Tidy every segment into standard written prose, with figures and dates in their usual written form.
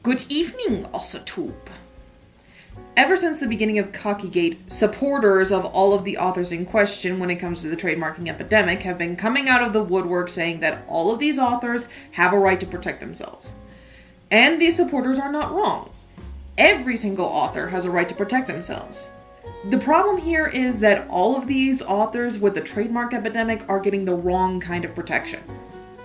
Good evening, Ossatube. Ever since the beginning of Cockygate, supporters of all of the authors in question when it comes to the trademarking epidemic have been coming out of the woodwork saying that all of these authors have a right to protect themselves. And these supporters are not wrong. Every single author has a right to protect themselves. The problem here is that all of these authors with the trademark epidemic are getting the wrong kind of protection.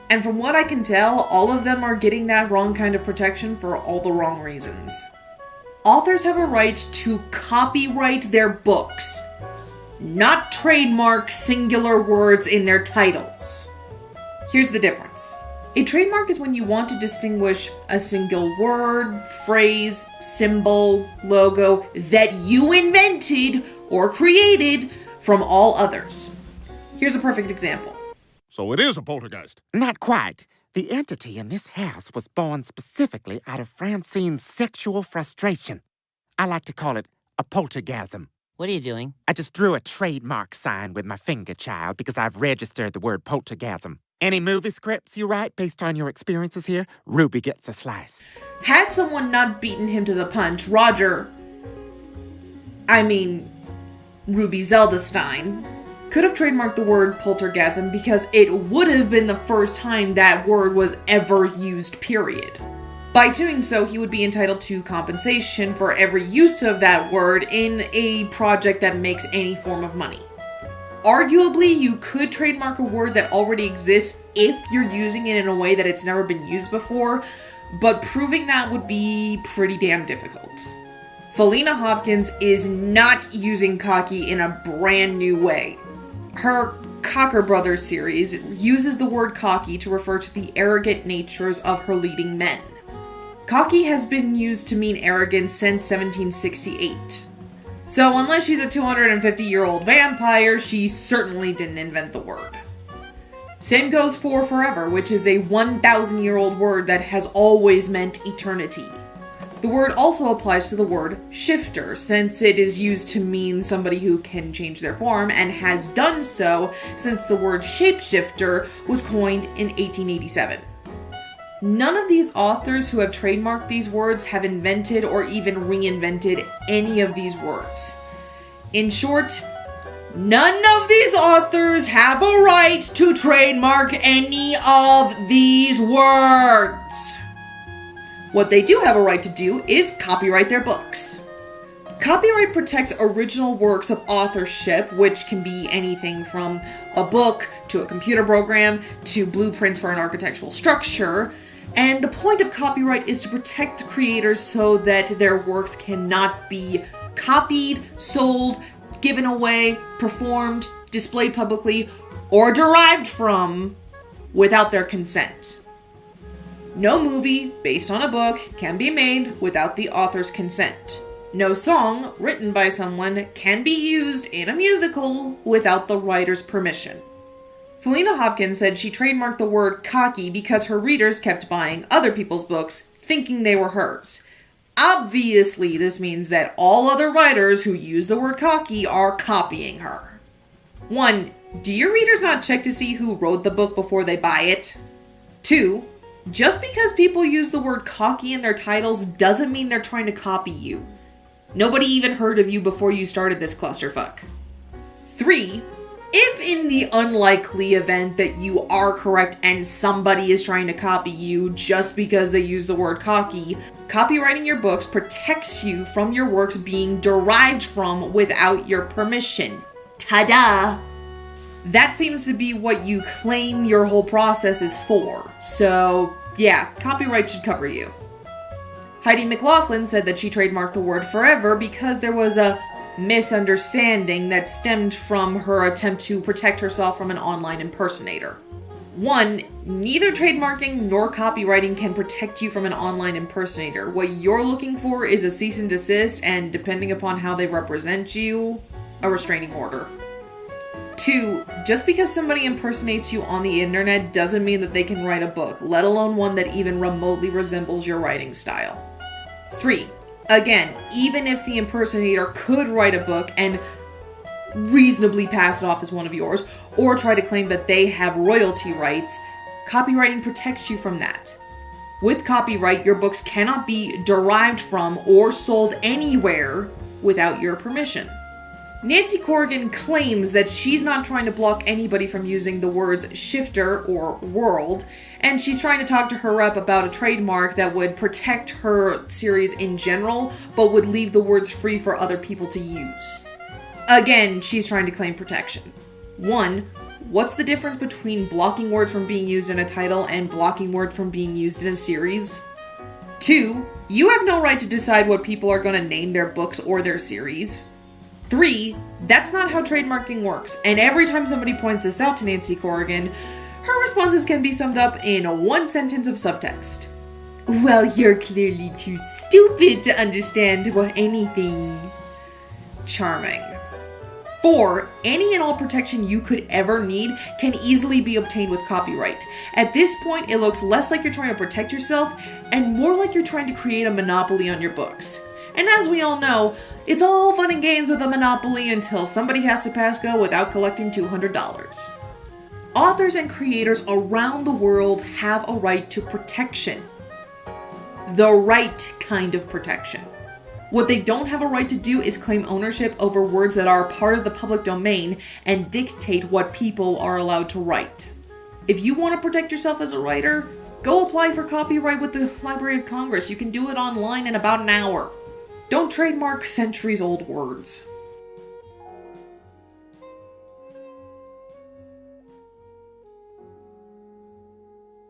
And from what I can tell, all of them are getting that wrong kind of protection for all the wrong reasons. Authors have a right to copyright their books, not trademark singular words in their titles. Here's the difference. A trademark is when you want to distinguish a single word, phrase, symbol, logo that you invented or created from all others. Here's a perfect example. So it is a poltergeist. Not quite. The entity in this house was born specifically out of Francine's sexual frustration. I like to call it a poltergasm. What are you doing? I just drew a trademark sign with my finger, child, because I've registered the word poltergasm. Any movie scripts you write based on your experiences here, Ruby gets a slice. Had someone not beaten him to the punch, Ruby Zeldestein, could have trademarked the word poltergasm because it would have been the first time that word was ever used, period. By doing so, he would be entitled to compensation for every use of that word in a project that makes any form of money. Arguably, you could trademark a word that already exists if you're using it in a way that it's never been used before, but proving that would be pretty damn difficult. Felina Hopkins is not using cocky in a brand new way. Her Cocker Brothers series uses the word cocky to refer to the arrogant natures of her leading men. Cocky has been used to mean arrogant since 1768. So unless she's a 250-year-old vampire, she certainly didn't invent the word. Same goes for forever, which is a 1,000-year-old word that has always meant eternity. The word also applies to the word shifter, since it is used to mean somebody who can change their form, and has done so since the word shapeshifter was coined in 1887. None of these authors who have trademarked these words have invented or even reinvented any of these words. In short, none of these authors have a right to trademark any of these words. What they do have a right to do is copyright their books. Copyright protects original works of authorship, which can be anything from a book to a computer program to blueprints for an architectural structure. And the point of copyright is to protect the creators so that their works cannot be copied, sold, given away, performed, displayed publicly, or derived from without their consent. No movie based on a book can be made without the author's consent. No song written by someone can be used in a musical without the writer's permission. Felina Hopkins said she trademarked the word cocky because her readers kept buying other people's books thinking they were hers. Obviously, this means that all other writers who use the word cocky are copying her. 1. Do your readers not check to see who wrote the book before they buy it? 2. Just because people use the word cocky in their titles doesn't mean they're trying to copy you. Nobody even heard of you before you started this clusterfuck. 3. If in the unlikely event that you are correct and somebody is trying to copy you just because they use the word cocky, copywriting your books protects you from your works being derived from without your permission. Ta-da! That seems to be what you claim your whole process is for. So, yeah, copyright should cover you. Heidi McLaughlin said that she trademarked the word forever because there was a misunderstanding that stemmed from her attempt to protect herself from an online impersonator. 1. Neither trademarking nor copywriting can protect you from an online impersonator. What you're looking for is a cease and desist, and depending upon how they represent you, a restraining order. 2. Just because somebody impersonates you on the internet doesn't mean that they can write a book, let alone one that even remotely resembles your writing style. 3. Again, even if the impersonator could write a book and reasonably pass it off as one of yours, or try to claim that they have royalty rights, copywriting protects you from that. With copyright, your books cannot be derived from or sold anywhere without your permission. Nancy Corrigan claims that she's not trying to block anybody from using the words shifter or world, and she's trying to talk to her rep about a trademark that would protect her series in general, but would leave the words free for other people to use. Again, she's trying to claim protection. 1. What's the difference between blocking words from being used in a title and blocking words from being used in a series? 2. You have no right to decide what people are going to name their books or their series. 3. That's not how trademarking works, and every time somebody points this out to Nancy Corrigan, her responses can be summed up in one sentence of subtext. Well, you're clearly too stupid to understand anything. Charming. 4. Any and all protection you could ever need can easily be obtained with copyright. At this point, it looks less like you're trying to protect yourself and more like you're trying to create a monopoly on your books. And as we all know, it's all fun and games with a monopoly until somebody has to pass go without collecting $200. Authors and creators around the world have a right to protection. The right kind of protection. What they don't have a right to do is claim ownership over words that are part of the public domain and dictate what people are allowed to write. If you want to protect yourself as a writer, go apply for copyright with the Library of Congress. You can do it online in about an hour. Don't trademark centuries-old words.